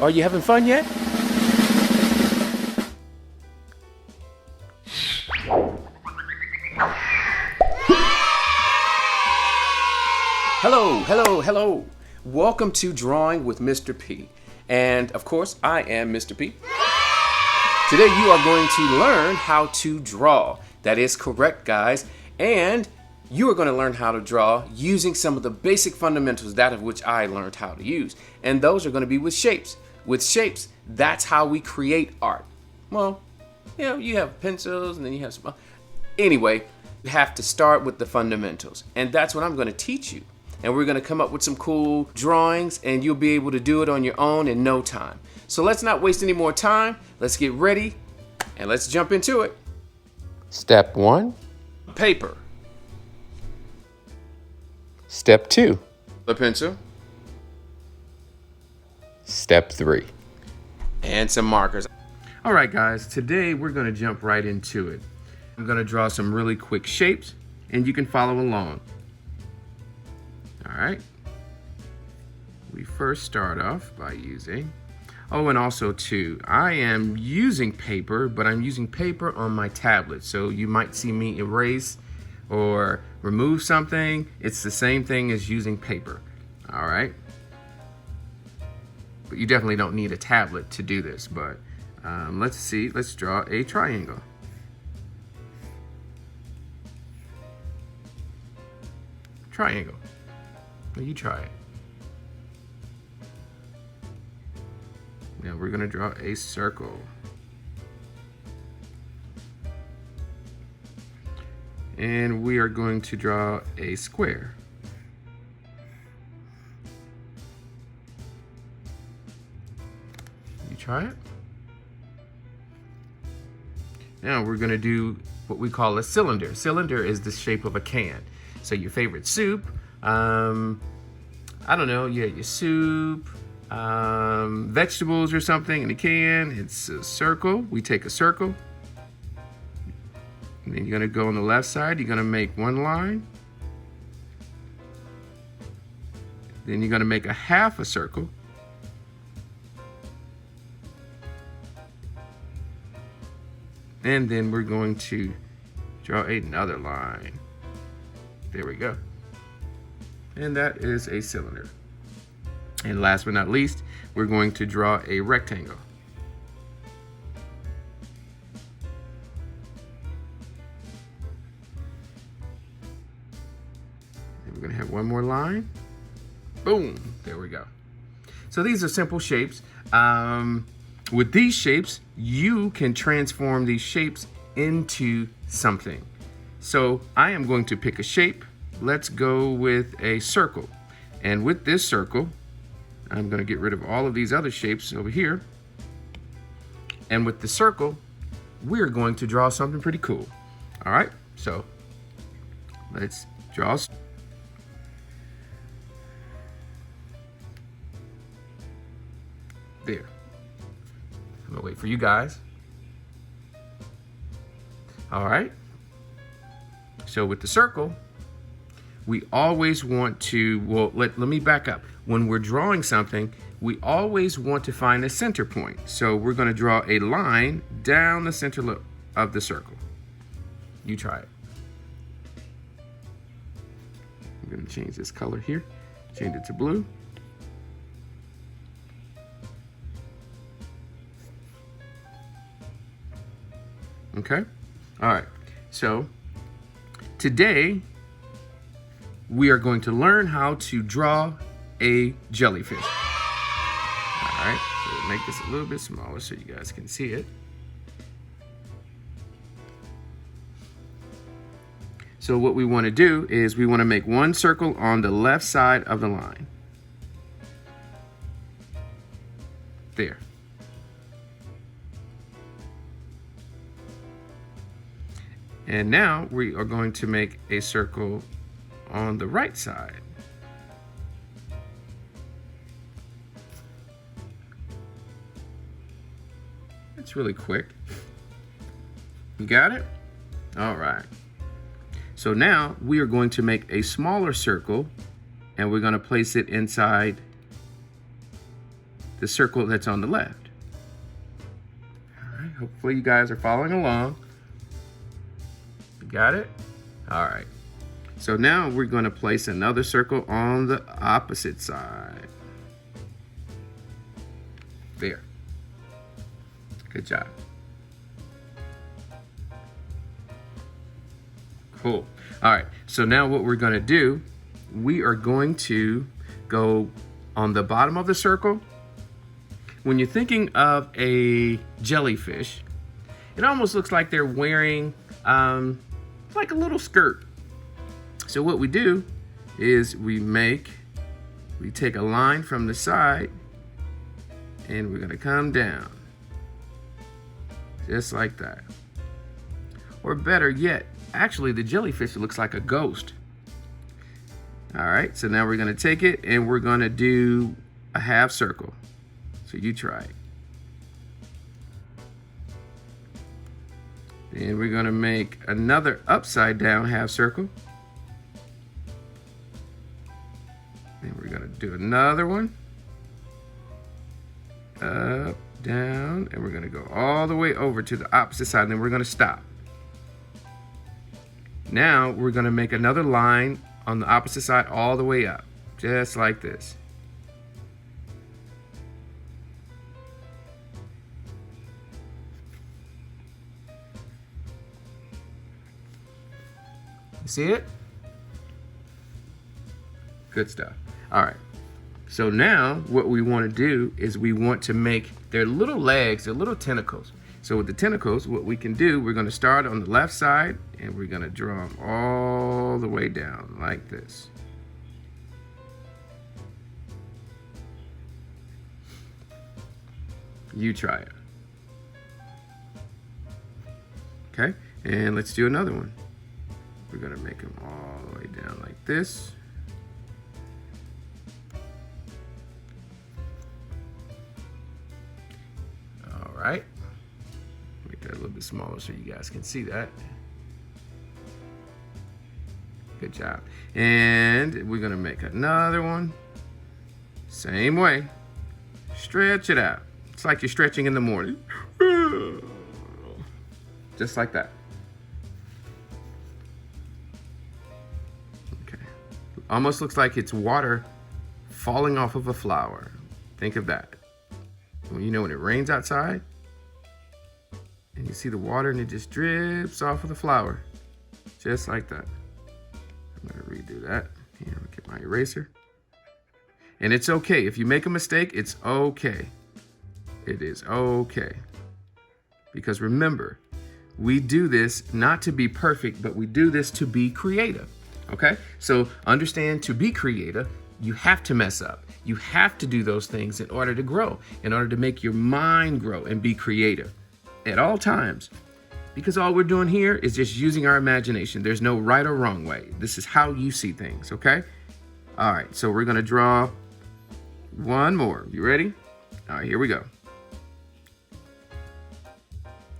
Are you having fun yet? Hello, hello, hello. Welcome to Drawing with Mr. P. And of course, I am Mr. P. Today you are going to learn how to draw. That is correct, guys. And you are going to learn how to draw using some of the basic fundamentals, that of which I learned how to use. And those are going to be with shapes. With shapes, that's how we create art. Well, you know, you have pencils and then you have some. Anyway, you have to start with the fundamentals. And that's what I'm going to teach you. And we're going to come up with some cool drawings and you'll be able to do it on your own in no time. So let's not waste any more time. Let's get ready and let's jump into it. Step 1, paper. Step 2, the pencil. Step 3, and some markers. All right, guys, today we're going to jump right into it. I'm going to draw some really quick shapes and you can follow along. All right. We first start off by using, and also too, I am using paper, but I'm using paper on my tablet. So you might see me erase or remove something. It's the same thing as using paper. All right. But you definitely don't need a tablet to do this, but let's see, let's draw a triangle. Triangle. Now you try it. Now we're gonna draw a circle. And we are going to draw a square. You try it. Now we're gonna do what we call a cylinder. Cylinder is the shape of a can. So your favorite soup, I don't know, you had your soup, vegetables or something in a can. It's a circle. We take a circle. And then you're gonna go on the left side, you're gonna make one line. Then you're gonna make a half a circle. And then we're going to draw another line. There we go. And that is a cylinder. And last but not least, we're going to draw a rectangle. And we're going to have one more line. Boom, there we go. So these are simple shapes. With these shapes, you can transform these shapes into something. So I am going to pick a shape. Let's go with a circle. And with this circle, I'm going to get rid of all of these other shapes over here. And with the circle, we're going to draw something pretty cool. All right, so let's draw. There. I'm going to wait for you guys. All right. So with the circle, we always want to, well, let me back up. When we're drawing something, we always want to find a center point. So we're going to draw a line down the center of the circle. You try it. I'm going to change this color here, change it to blue. Okay, all right, so today, we are going to learn how to draw a jellyfish. All right, so we'll make this a little bit smaller so you guys can see it. So what we want to do is we want to make one circle on the left side of the line. There. And now we are going to make a circle on the right side. It's really quick. You got it? All right. So now we are going to make a smaller circle and we're going to place it inside the circle that's on the left. All right, hopefully you guys are following along. You got it? All right. So now we're going to place another circle on the opposite side. There. Good job. Cool. All right. So now what we're going to do, we are going to go on the bottom of the circle. When you're thinking of a jellyfish, it almost looks like they're wearing like a little skirt. So what we do is we take a line from the side and we're gonna come down. Just like that. Or better yet, actually the jellyfish looks like a ghost. All right, so now we're gonna take it and we're gonna do a half circle. So you try it. Then we're gonna make another upside down half circle. And we're gonna do another one. Up, down, and we're gonna go all the way over to the opposite side, and then we're gonna stop. Now we're gonna make another line on the opposite side all the way up, just like this. You see it? Good stuff. All right. So now what we want to do is we want to make their little legs, their little tentacles. So with the tentacles, what we can do, we're going to start on the left side and we're going to draw them all the way down like this. You try it. Okay, and let's do another one. We're going to make them all the way down like this. All right, make that a little bit smaller so you guys can see that. Good job. And we're gonna make another one. Same way. Stretch it out. It's like you're stretching in the morning. Just like that. Okay. Almost looks like it's water falling off of a flower. Think of that. When when it rains outside and you see the water and it just drips off of the flower, just like that. I'm gonna redo that. Here, I'll get my eraser. And it's okay. If you make a mistake, it's okay. It is okay. Because remember, we do this not to be perfect, but we do this to be creative. Okay? So understand, to be creative, you have to mess up. You have to do those things in order to grow, in order to make your mind grow and be creative at all times. Because all we're doing here is just using our imagination. There's no right or wrong way. This is how you see things, okay? All right, so we're gonna draw one more. You ready? All right, here we go.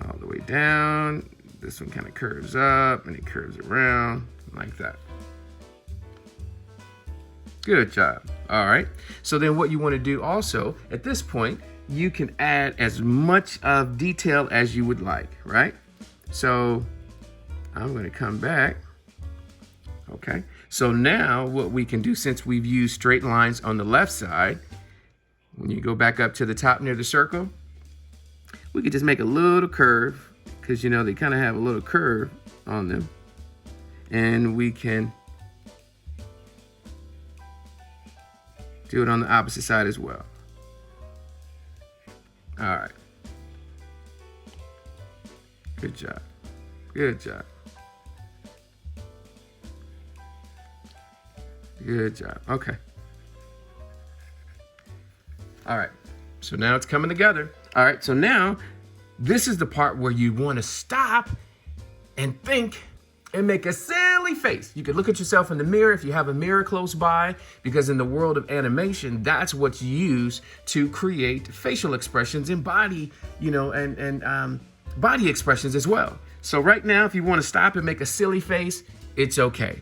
All the way down. This one kind of curves up and it curves around like that. Good job. All right. So then what you want to do also, at this point, you can add as much of detail as you would like, right? So I'm going to come back. Okay. So now what we can do, since we've used straight lines on the left side, when you go back up to the top near the circle, we could just make a little curve, because they kind of have a little curve on them. And we can do it on the opposite side as well. All right. Good job. Good job. Good job. Okay. All right. So now it's coming together. All right. So now this is the part where you want to stop and think and make a silly face. You could look at yourself in the mirror if you have a mirror close by, because in the world of animation, that's what's used to create facial expressions and body, and body expressions as well. So right now, if you want to stop and make a silly face, it's okay.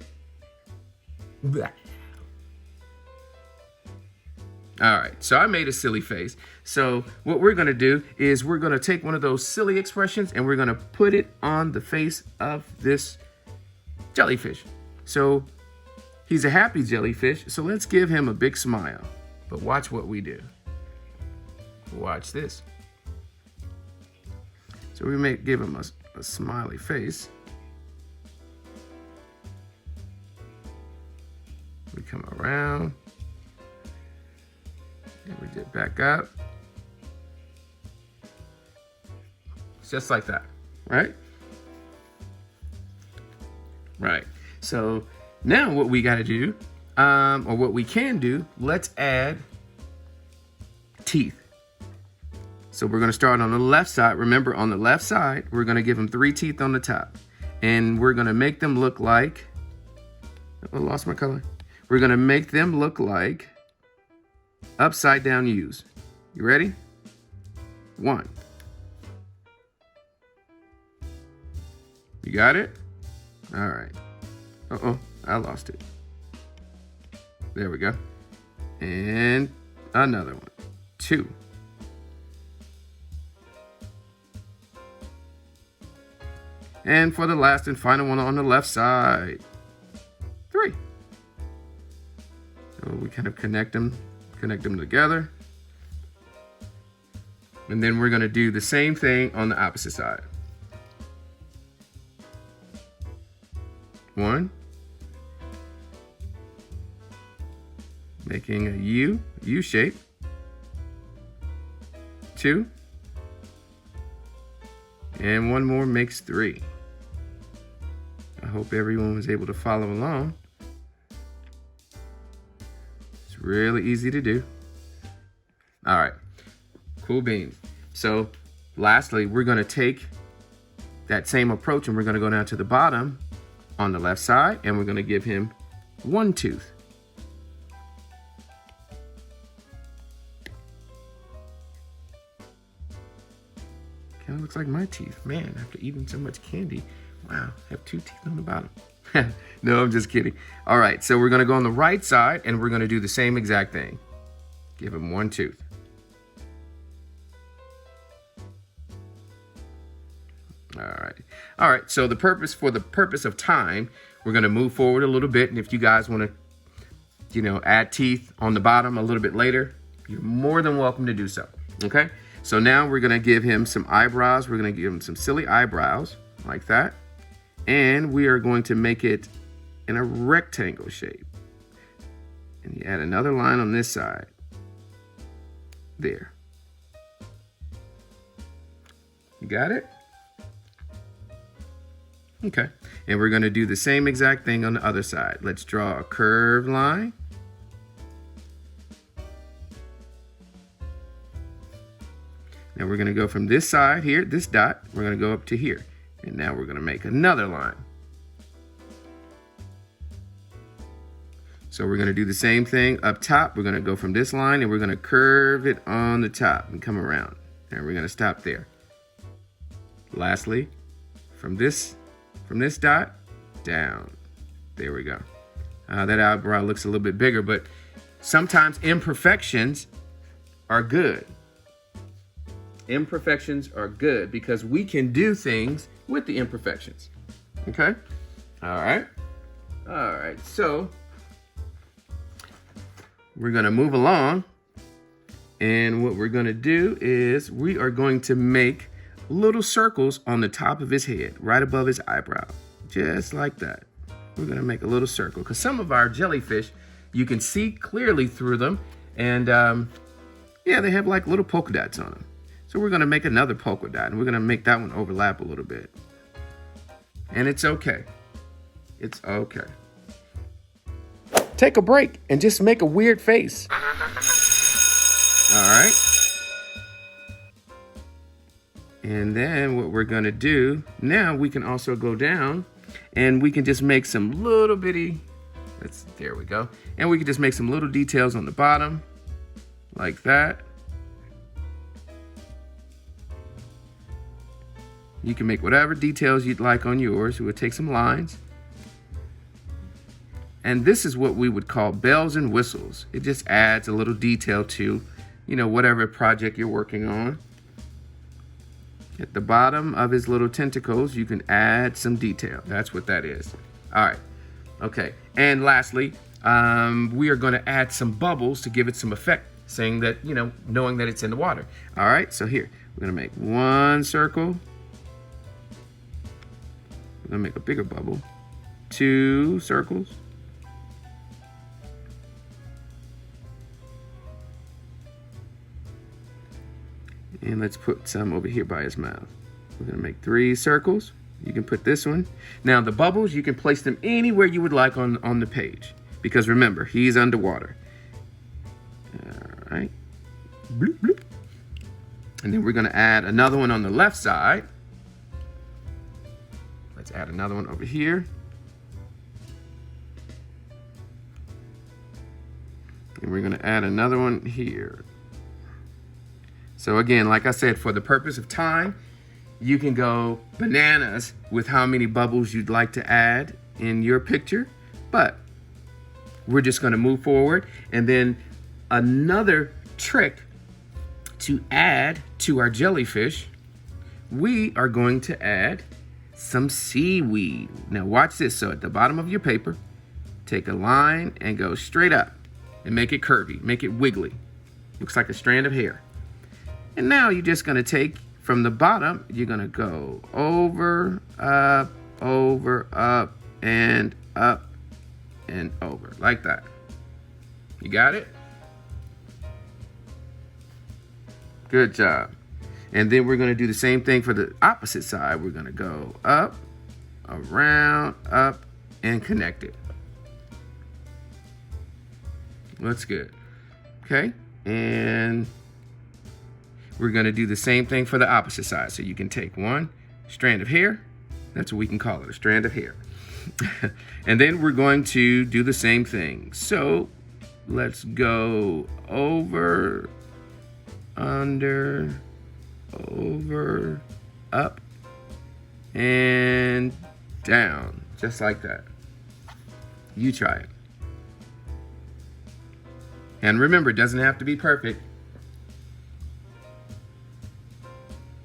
Blah. All right, so I made a silly face. So what we're gonna do is we're gonna take one of those silly expressions and we're gonna put it on the face of this jellyfish. So he's a happy jellyfish, so let's give him a big smile. But watch what we do. Watch this. So we may give him a smiley face. We come around. And we dip back up. Just like that, right? Right. So now what we got to do, or what we can do, let's add teeth. So we're going to start on the left side. Remember, on the left side, we're going to give him 3 teeth on the top. And we're going to make them look like, oh, I lost my color. We're going to make them look like upside down U's. You ready? 1. You got it? All right. Uh-oh, I lost it. There we go. And another one. 2. And for the last and final one on the left side, 3. So we kind of connect them together. And then we're going to do the same thing on the opposite side. 1. Making a U shape. 2. And one more makes 3. I hope everyone was able to follow along. It's really easy to do. All right, cool beans. So lastly, we're gonna take that same approach and we're gonna go down to the bottom on the left side and we're gonna give him 1 tooth. Kind of looks like my teeth. Man, after eating so much candy, wow, I have 2 teeth on the bottom. No, I'm just kidding. All right, so we're gonna go on the right side and we're gonna do the same exact thing. Give him 1 tooth. All right, so for the purpose of time, we're gonna move forward a little bit, and if you guys wanna, add teeth on the bottom a little bit later, you're more than welcome to do so, okay? So now we're gonna give him some eyebrows. We're gonna give him some silly eyebrows, like that. And we are going to make it in a rectangle shape. And you add another line on this side. There. You got it? Okay. And we're gonna do the same exact thing on the other side. Let's draw a curved line. Now we're gonna go from this side here, this dot, we're gonna go up to here. And now we're gonna make another line. So we're gonna do the same thing up top. We're gonna go from this line and we're gonna curve it on the top and come around. And we're gonna stop there. Lastly, from this dot down. There we go. That eyebrow looks a little bit bigger, but sometimes imperfections are good. Imperfections are good because we can do things with the imperfections. Okay? All right. So we're going to move along. And what we're going to do is we are going to make little circles on the top of his head, right above his eyebrow. Just like that. We're going to make a little circle because some of our jellyfish, you can see clearly through them. And yeah, they have like little polka dots on them. So we're gonna make another polka dot and we're gonna make that one overlap a little bit. And it's okay. It's okay. Take a break and just make a weird face. All right. And then what we're gonna do, now we can also go down and we can just make some little bitty, there we go. And we can just make some little details on the bottom, like that. You can make whatever details you'd like on yours. We'll take some lines. And this is what we would call bells and whistles. It just adds a little detail to, whatever project you're working on. At the bottom of his little tentacles, you can add some detail. That's what that is. All right. Okay. And lastly, we are going to add some bubbles to give it some effect, saying that, knowing that it's in the water. All right. So here, we're going to make one circle. We're going to make a bigger bubble. 2 circles. And let's put some over here by his mouth. We're gonna make 3 circles. You can put this one. Now the bubbles, you can place them anywhere you would like on the page. Because remember, he's underwater. All right. Bloop, bloop. And then we're gonna add another one on the left side. Let's add another one over here. And we're gonna add another one here. So again, like I said, for the purpose of time, you can go bananas with how many bubbles you'd like to add in your picture, but we're just gonna move forward. And then another trick to add to our jellyfish, we are going to add some seaweed. Now watch this. So at the bottom of your paper, take a line and go straight up and make it curvy, make it wiggly. Looks like a strand of hair. And now you're just gonna take from the bottom, you're gonna go over, up, and over, like that. You got it? Good job. And then we're gonna do the same thing for the opposite side. We're gonna go up, around, up, and connect it. That's good. Okay, and we're gonna do the same thing for the opposite side. So you can take one strand of hair, that's what we can call it, a strand of hair. And then we're going to do the same thing. So let's go over, under, over, up, and down, just like that. You try it. And remember, it doesn't have to be perfect.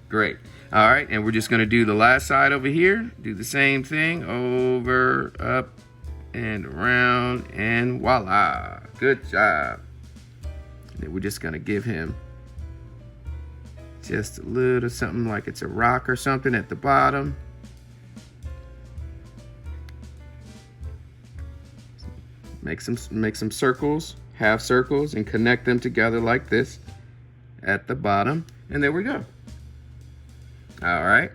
Great. All right, and we're just gonna do the last side over here. Do the same thing, over, up, and around, and voila. Good job. And then we're just gonna give him just a little something like it's a rock or something at the bottom. Make some circles, half circles, and connect them together like this at the bottom, and there we go. All right,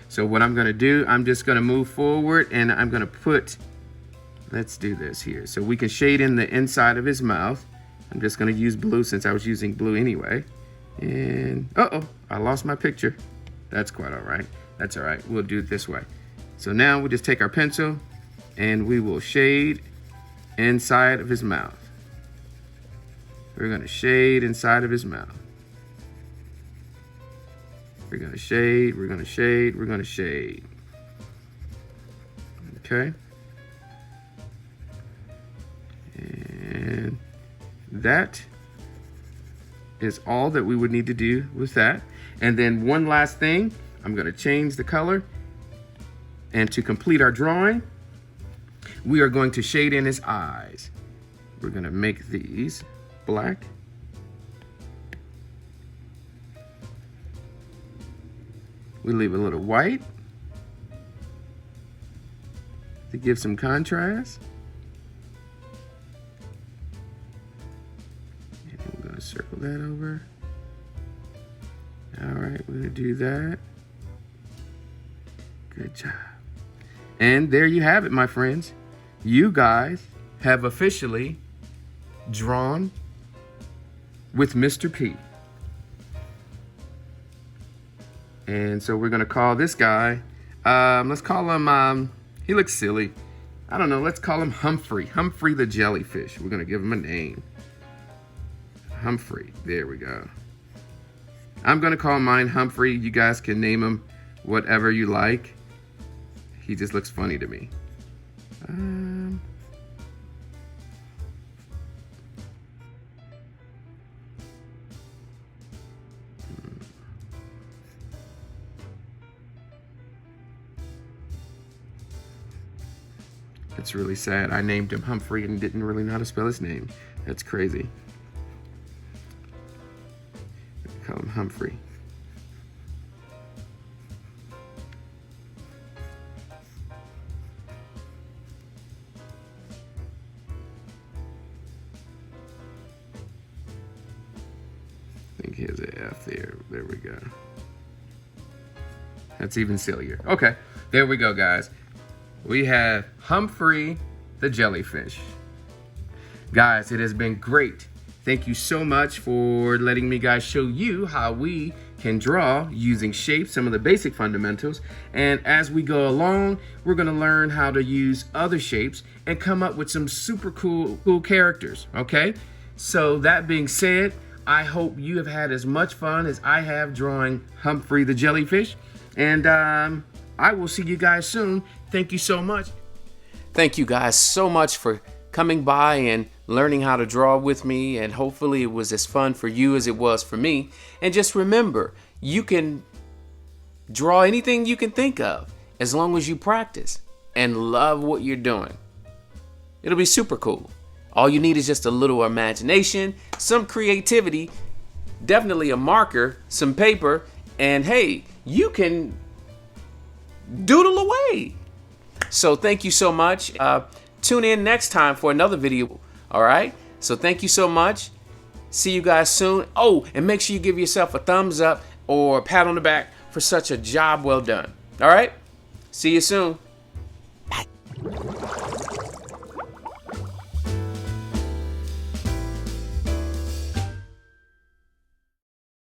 so what I'm gonna do, I'm just gonna move forward and I'm gonna put, let's do this here. So we can shade in the inside of his mouth. I'm just gonna use blue since I was using blue anyway. And, uh-oh, I lost my picture. That's quite all right. That's all right, we'll do it this way. So now we just take our pencil and we will shade inside of his mouth. We're gonna shade inside of his mouth. We're gonna shade, we're gonna shade, we're gonna shade. Okay. And that is all that we would need to do with that. And then one last thing, I'm gonna change the color. And to complete our drawing, we are going to shade in his eyes. We're gonna make these black. We leave a little white to give some contrast. And we're gonna circle that over. All right, we're gonna do that. Good job. And there you have it, my friends. You guys have officially drawn with Mr. P. And so we're gonna call this guy, let's call him, he looks silly. I don't know, let's call him Humphrey. Humphrey the jellyfish. We're gonna give him a name. Humphrey, there we go. I'm gonna call mine Humphrey. You guys can name him whatever you like. He just looks funny to me. That's really sad. I named him Humphrey and didn't really know how to spell his name. That's crazy. Call him Humphrey. I think here's an F there. There we go. That's even sillier. Okay, there we go, guys. We have Humphrey the jellyfish. Guys, it has been great. Thank you so much for letting me guys show you how we can draw using shapes, some of the basic fundamentals. And as we go along, we're gonna learn how to use other shapes and come up with some super cool characters, okay? So that being said, I hope you have had as much fun as I have drawing Humphrey the jellyfish. And I will see you guys soon. Thank you so much. Thank you guys so much for coming by and learning how to draw with me, and hopefully it was as fun for you as it was for me. And just remember, you can draw anything you can think of as long as you practice and love what you're doing. It'll be super cool. All you need is just a little imagination, some creativity, definitely a marker, some paper, and hey, you can doodle away. So thank you so much. Tune in next time for another video. All right. So thank you so much. See you guys soon. Oh, and make sure you give yourself a thumbs up or a pat on the back for such a job well done. All right. See you soon. Bye.